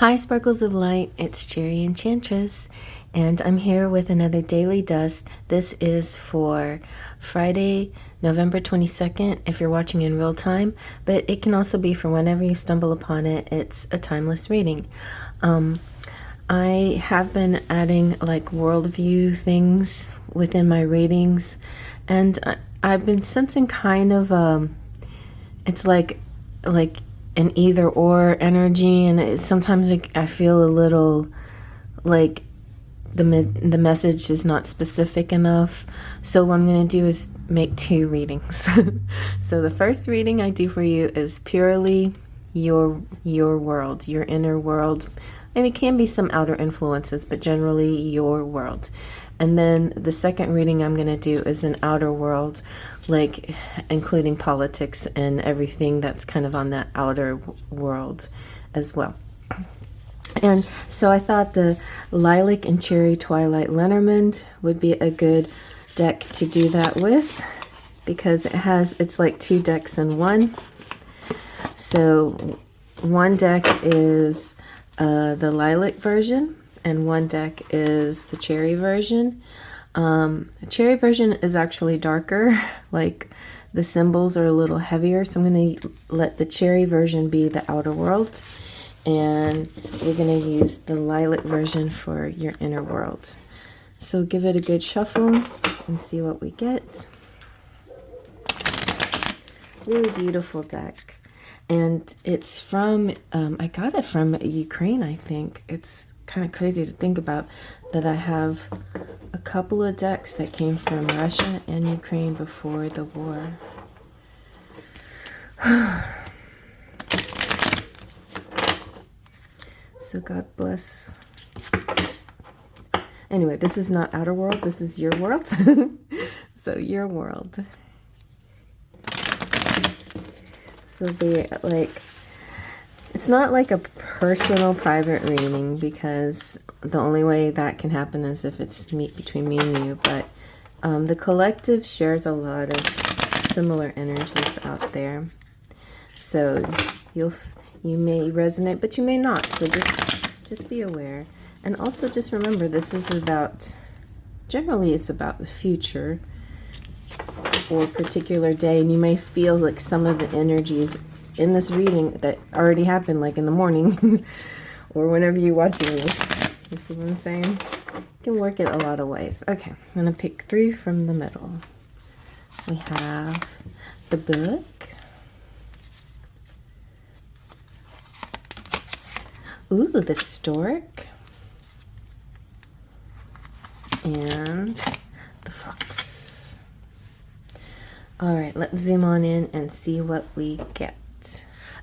Hi, Sparkles of Light, it's CherryEnchantress, and I'm here with another Daily Dust. This is for Friday, November 22nd, if you're watching in real time, but it can also be for whenever you stumble upon it. It's a timeless reading. I have been adding like worldview things within my readings, and I've been sensing kind of, it's like an either or energy, and sometimes I feel a little like the message is not specific enough. So what I'm going to do is make two readings. So the first reading I do for you is purely your world, your inner world. And it can be some outer influences, but generally your world. And then the second reading I'm going to do is an outer world, like including politics and everything that's kind of on that outer world as well. And so I thought the Lilac and Cherry Twilight Lenormand would be a good deck to do that with, because it's like two decks in one. So one deck is the Lilac version, and one deck is the Cherry version. The Cherry version is actually darker, like the symbols are a little heavier, so I'm going to let the Cherry version be the outer world, and we're going to use the Lilac version for your inner world. So give it a good shuffle and see what we get. Really beautiful deck. And it's from, I got it from Ukraine, I think. It's kind of crazy to think about that I have a couple of decks that came from Russia and Ukraine before the war. So God bless. Anyway, this is not outer world, this is your world. So your world. So it's not like a personal private reading, because the only way that can happen is if it's between me and you, but the collective shares a lot of similar energies out there. So you may resonate, but you may not. So just be aware. And also just remember, this is generally it's about the future or a particular day, and you may feel like some of the energies in this reading that already happened, like in the morning or whenever you're watching this. You see what I'm saying? You can work it a lot of ways. Okay, I'm gonna pick three from the middle. We have the book. Ooh, the stork. And the fox. All right, let's zoom on in and see what we get.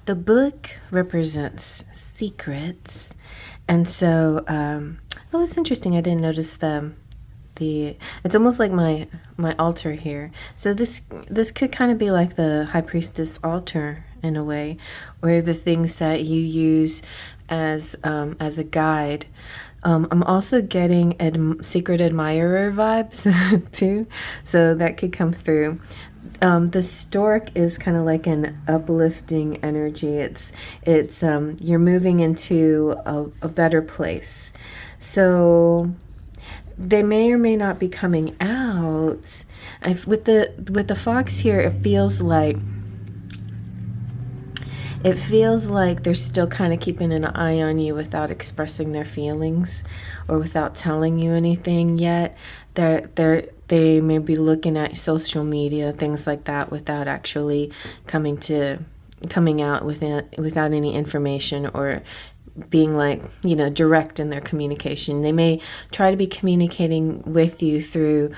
The book represents secrets, and so oh, it's interesting. I didn't notice it's almost like my altar here. So this could kind of be like the High Priestess altar in a way, or the things that you use as a guide. I'm also getting secret admirer vibes too, so that could come through. The stork is kind of like an uplifting energy. It's you're moving into a better place. So they may or may not be coming out. With the fox here, it feels like they're still kind of keeping an eye on you without expressing their feelings or without telling you anything yet. They may be looking at social media, things like that, without actually coming out without any information, or being like, direct in their communication. They may try to be communicating with you through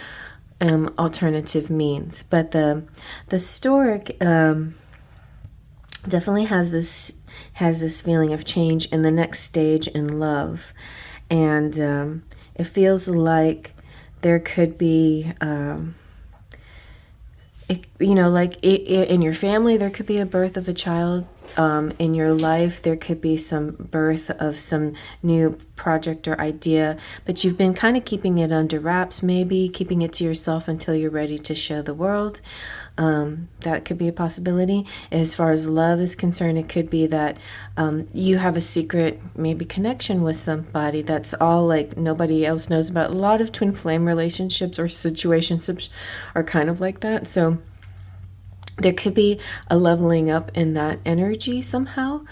alternative means, but the stork definitely has this feeling of change in the next stage in love, and it feels like there could be in your family there could be a birth of a child. In your life there could be some birth of some new project or idea, but you've been kind of keeping it under wraps, maybe keeping it to yourself until you're ready to show the world. That could be a possibility. As far as love is concerned, it could be that you have a secret, maybe connection with somebody that's all like nobody else knows about. A lot of twin flame relationships or situationships are kind of like that. So there could be a leveling up in that energy somehow.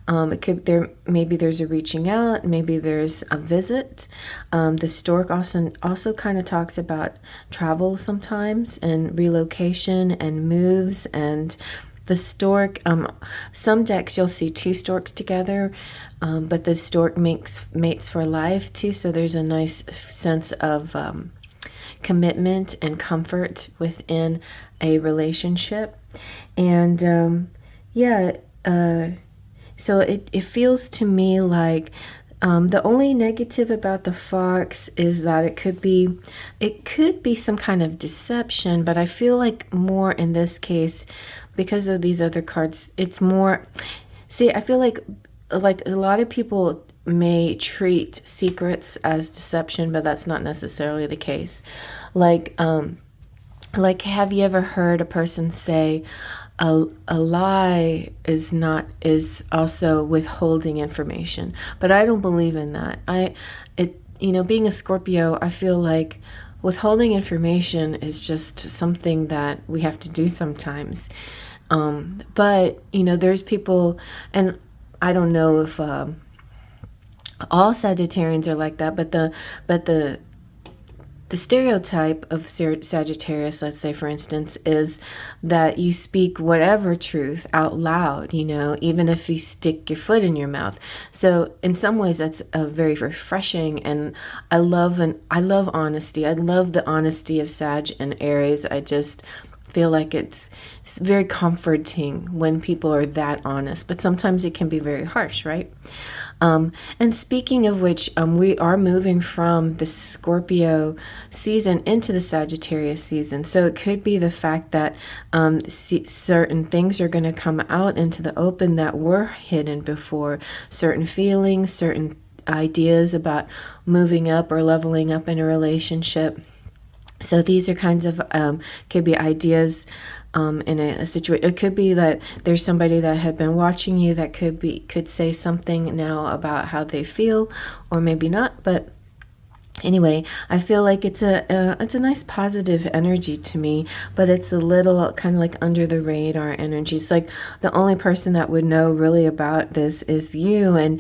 It could maybe there's a reaching out, maybe there's a visit. The stork also kind of talks about travel sometimes and relocation and moves. And the stork, some decks you'll see two storks together, but the stork mates for life too. So there's a nice sense of commitment and comfort within a relationship. And so it feels to me like the only negative about the fox is that it could be some kind of deception, but I feel like more in this case, because of these other cards, it's more, see, I feel like a lot of people may treat secrets as deception, but that's not necessarily the case. Like have you ever heard a person say a lie is also withholding information? But I don't believe in that. Being a Scorpio, I feel like withholding information is just something that we have to do sometimes. But there's people, and I don't know if all Sagittarians are like that, but the stereotype of Sagittarius, let's say for instance, is that you speak whatever truth out loud, even if you stick your foot in your mouth. So in some ways that's a very refreshing, and I love honesty. I love the honesty of Sag and Aries. I just feel like it's very comforting when people are that honest, but sometimes it can be very harsh, right? And speaking of which, we are moving from the Scorpio season into the Sagittarius season. So it could be the fact that certain things are going to come out into the open that were hidden before. Certain feelings, certain ideas about moving up or leveling up in a relationship. So these are kinds of, could be ideas in a situation. It could be that there's somebody that had been watching you that could say something now about how they feel, or maybe not. But anyway, I feel like it's a nice positive energy to me, but it's a little kind of like under the radar energy. It's like the only person that would know really about this is you, and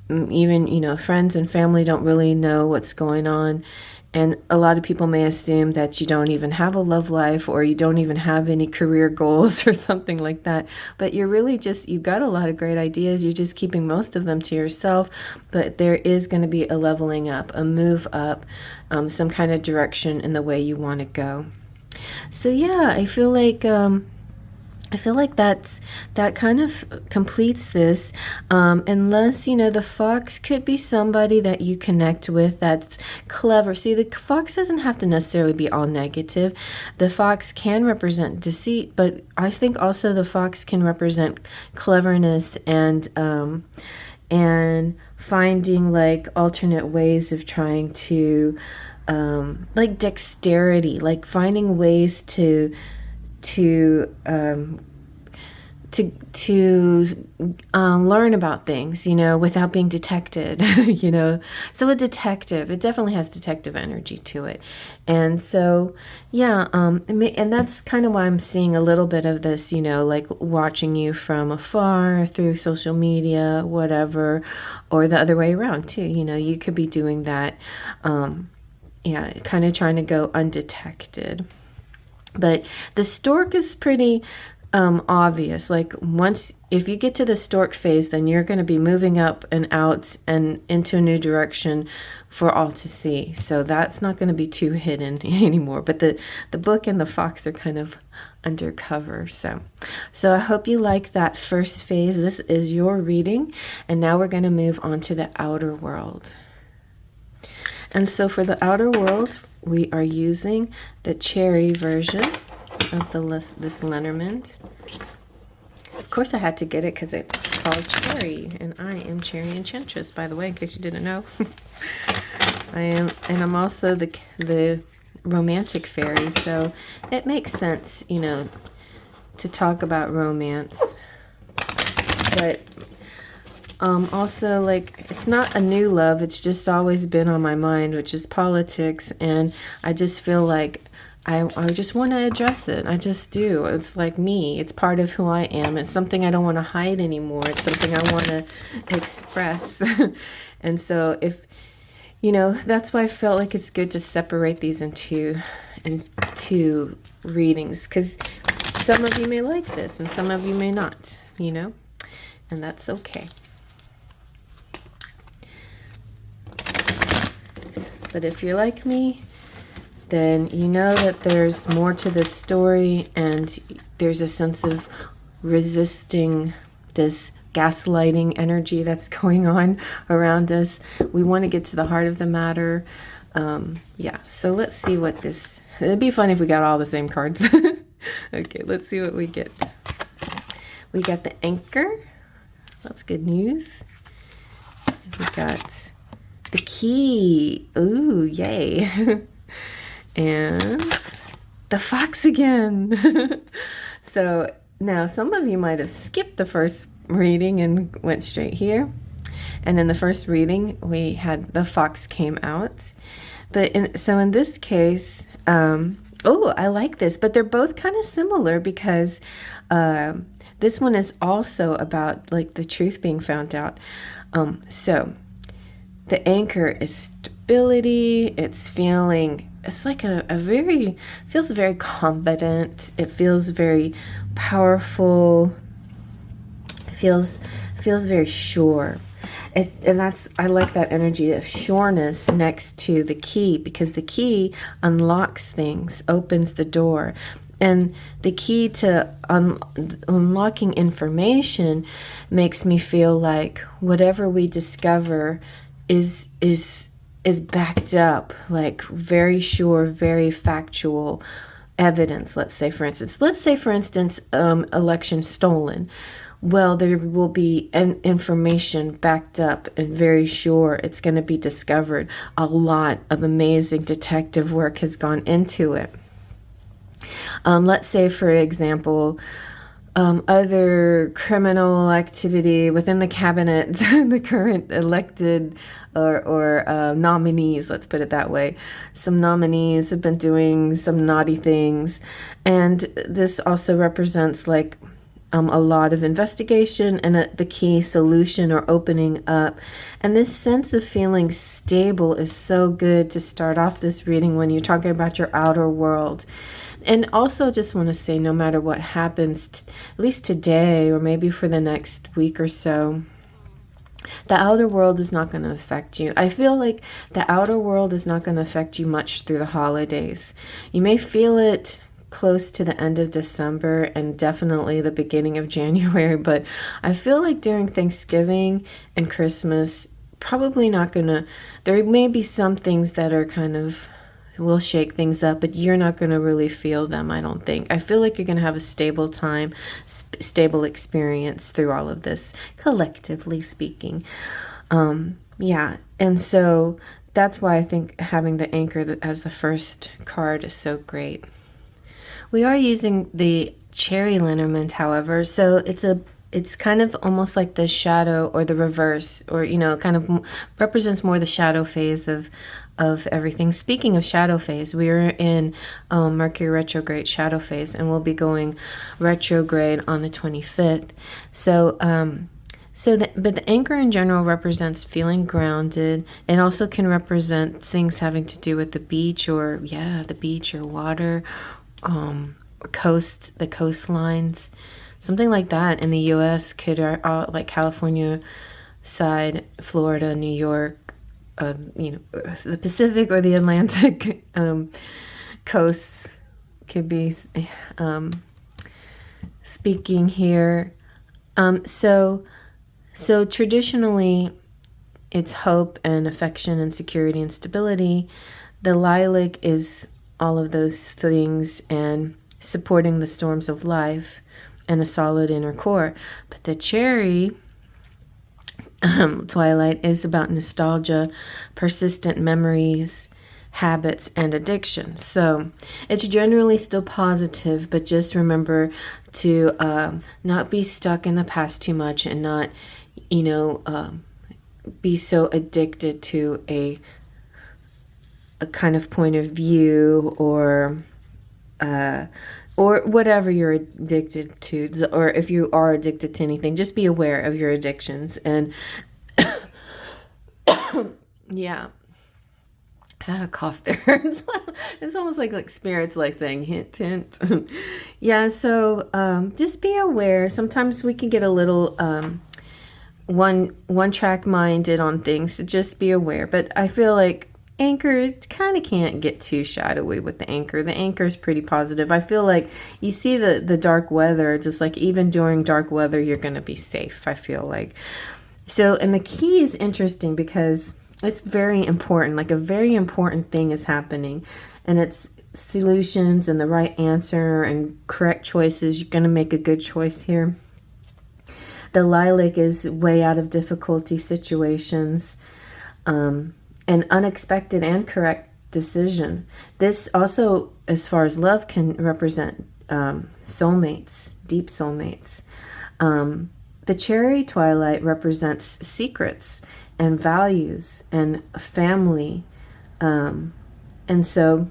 even friends and family don't really know what's going on. And a lot of people may assume that you don't even have a love life, or you don't even have any career goals or something like that. But you're really you've got a lot of great ideas. You're just keeping most of them to yourself. But there is going to be a leveling up, a move up, some kind of direction in the way you want to go. So yeah, I feel like that kind of completes this, unless the fox could be somebody that you connect with that's clever. See, the fox doesn't have to necessarily be all negative. The fox can represent deceit, but I think also the fox can represent cleverness and finding like alternate ways of trying to like dexterity, like finding ways to learn about things, without being detected, So a detective, it definitely has detective energy to it. And so, yeah, and that's kind of why I'm seeing a little bit of this, like watching you from afar through social media, whatever, or the other way around too. You could be doing that, kind of trying to go undetected. But the stork is pretty obvious. Like if you get to the stork phase, then you're going to be moving up and out and into a new direction for all to see. So that's not going to be too hidden anymore. But the book and the fox are kind of undercover. So I hope you like that first phase. This is your reading. And now we're going to move on to the outer world. And so for the outer world, we are using the cherry version of this Lenormand. Of course I had to get it because it's called Cherry, and I am CherryEnchantress, by the way, in case you didn't know. I'm also the romantic fairy, so it makes sense, to talk about romance. But also, like, it's not a new love, it's just always been on my mind, which is politics, and I just feel like I just want to address it. I just do. It's like me. It's part of who I am. It's something I don't want to hide anymore. It's something I want to express. And so if, you know, that's why I felt like it's good to separate these into readings, because some of you may like this and some of you may not, you know, and that's okay. But if you're like me, then you know that there's more to this story, and there's a sense of resisting this gaslighting energy that's going on around us. We want to get to the heart of the matter. Yeah, so let's see what this... It'd be fun if we got all the same cards. Okay, let's see what we get. We got the Anchor. That's good news. We got the Key. Ooh, yay. And the Fox again. So now some of you might have skipped the first reading and went straight here. And in the first reading, we had the Fox came out. But so in this case, oh, I like this. But they're both kind of similar, because this one is also about like the truth being found out. So the Anchor is stability. It's like feels very confident. It feels very powerful. Feels very sure. I like that energy of sureness next to the Key, because the Key unlocks things, opens the door. And the key to unlocking information makes me feel like whatever we discover is backed up, like very sure, very factual evidence. Let's say for instance, election stolen. Well, there will be information backed up and very sure it's going to be discovered. A lot of amazing detective work has gone into it. Let's say, for example, other criminal activity within the cabinet, the current elected or nominees, let's put it that way. Some nominees have been doing some naughty things, and this also represents like a lot of investigation and the key solution or opening up. And this sense of feeling stable is so good to start off this reading when you're talking about your outer world. And also just want to say, no matter what happens, at least today or maybe for the next week or so, the outer world is not going to affect you. I feel like the outer world is not going to affect you much through the holidays. You may feel it close to the end of December and definitely the beginning of January, but I feel like during Thanksgiving and Christmas, probably not gonna, there may be some things that are kind of, will shake things up, but you're not gonna really feel them, I don't think. I feel like you're gonna have a stable time, stable experience through all of this, collectively speaking. Yeah, and so that's why I think having the Anchor as the first card is so great. We are using the cherry lineament, however, so it's kind of almost like the shadow or the reverse, or, you know, kind of represents more the shadow phase of everything. Speaking of shadow phase, we are in Mercury retrograde shadow phase, and we'll be going retrograde on the 25th. But the Anchor in general represents feeling grounded. It also can represent things having to do with the beach or water, the coastlines, something like that in the U.S. could like California side, Florida, New York, the Pacific or the Atlantic coasts could be speaking here. So traditionally, it's hope and affection and security and stability. The lilac is all of those things and supporting the storms of life and a solid inner core. But the cherry twilight is about nostalgia, persistent memories, habits, and addictions. So it's generally still positive, but just remember to not be stuck in the past too much, and not, be so addicted to a kind of point of view, or whatever you're addicted to, or if you are addicted to anything, just be aware of your addictions. And yeah, I had a cough there. It's almost like spirits like saying hint, hint. Yeah, so just be aware. Sometimes we can get a little one track minded on things, so just be aware. But I feel like Anchor, it kind of can't get too shadowy with the Anchor. The Anchor is pretty positive. I feel like you see the dark weather, just like even during dark weather, you're going to be safe, I feel like. So, and the key is interesting because it's very important. Like a very important thing is happening, and it's solutions and the right answer and correct choices. You're going to make a good choice here. The lilac is way out of difficulty situations. An unexpected and correct decision. This also, as far as love, can represent soulmates, deep soulmates. The cherry twilight represents secrets and values and family. And so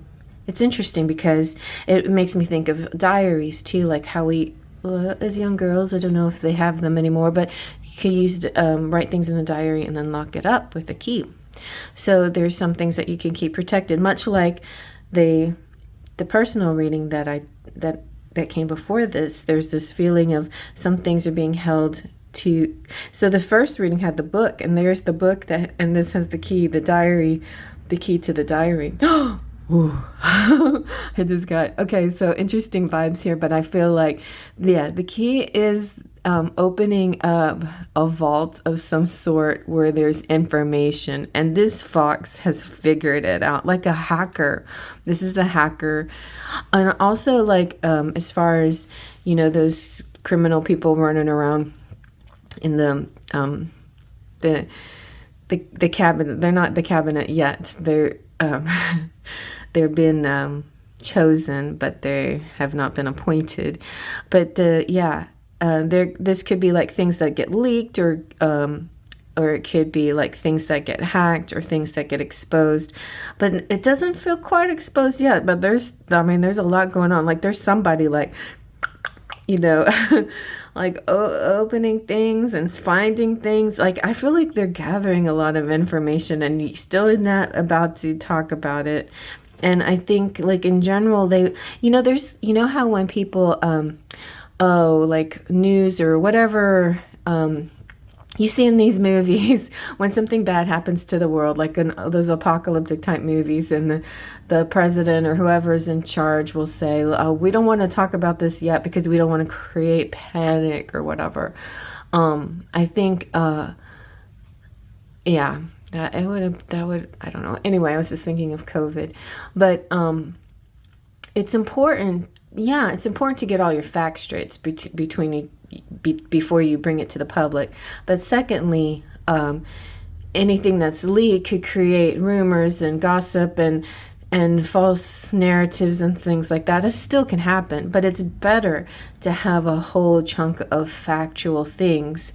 it's interesting because it makes me think of diaries too, like how we, as young girls, I don't know if they have them anymore, but you could use write things in the diary and then lock it up with a key. So there's some things that you can keep protected, much like the personal reading that came before this. There's this feeling of some things are being held to. So the first reading had the book, and there's the book and this has the key, the diary, the key to the diary. Ooh. I just got, okay, so interesting vibes here, but I feel like, yeah, the key is opening up a vault of some sort where there's information, and this fox has figured it out like a hacker. This is a hacker. And also, like, as far as, those criminal people running around in the cabinet. They're not the cabinet yet. They're they've been chosen, but they have not been appointed. But this could be like things that get leaked, or it could be like things that get hacked or things that get exposed. But it doesn't feel quite exposed yet. But there's a lot going on. Like there's somebody like, like opening things and finding things. Like I feel like they're gathering a lot of information, and still not about to talk about it. And I think, like, in general, they, there's, how when people, like news or whatever, you see in these movies when something bad happens to the world, like in those apocalyptic type movies, and the president or whoever's in charge will say, oh, we don't want to talk about this yet because we don't want to create panic or whatever. I think, yeah. That would, I don't know. Anyway, I was just thinking of COVID, but it's important. Yeah, it's important to get all your facts straight before you bring it to the public. But secondly, anything that's leaked could create rumors and gossip and false narratives and things like that. It still can happen, but it's better to have a whole chunk of factual things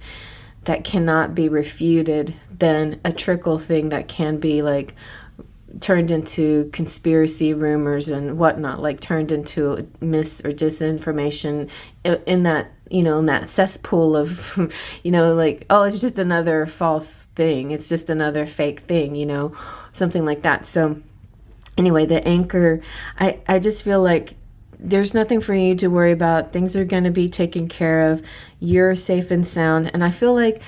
that cannot be refuted than a trickle thing that can be like turned into conspiracy rumors and whatnot, like turned into mis or disinformation in that, in that cesspool of, like, oh, it's just another false thing. It's just another fake thing, something like that. So anyway, the Anchor, I just feel like there's nothing for you to worry about. Things are going to be taken care of. You're safe and sound. And I feel like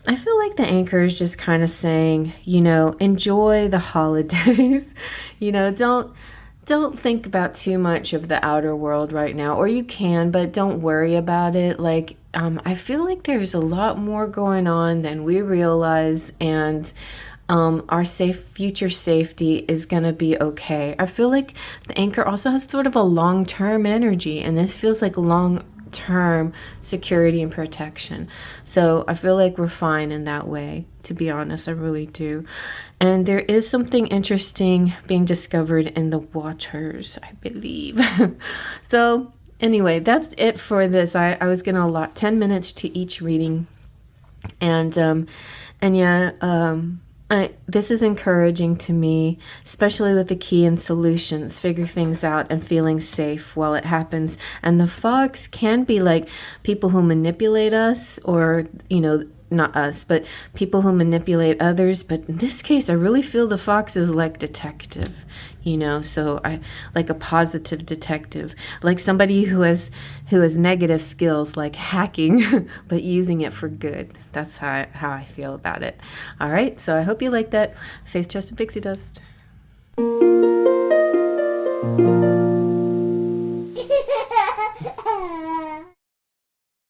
the Anchor is just kind of saying, enjoy the holidays. Don't think about too much of the outer world right now, or you can, but don't worry about it. Like, I feel like there's a lot more going on than we realize, and our future safety is going to be okay. I feel like the Anchor also has sort of a long-term energy, and this feels like term security and protection. So I feel like we're fine in that way, to be honest. I really do. And there is something interesting being discovered in the waters, I believe. So anyway, that's it for this. I was going to allot 10 minutes to each reading. And yeah, this is encouraging to me, especially with the key and solutions, figure things out and feeling safe while it happens. And the fox can be like people who manipulate us, or, you know, not us, but people who manipulate others. But in this case, I really feel the fox is like detective, you know, so I like a positive detective, like somebody who has negative skills like hacking, but using it for good. That's how I feel about it. All right, so I hope you like that. Faith, trust, and pixie dust.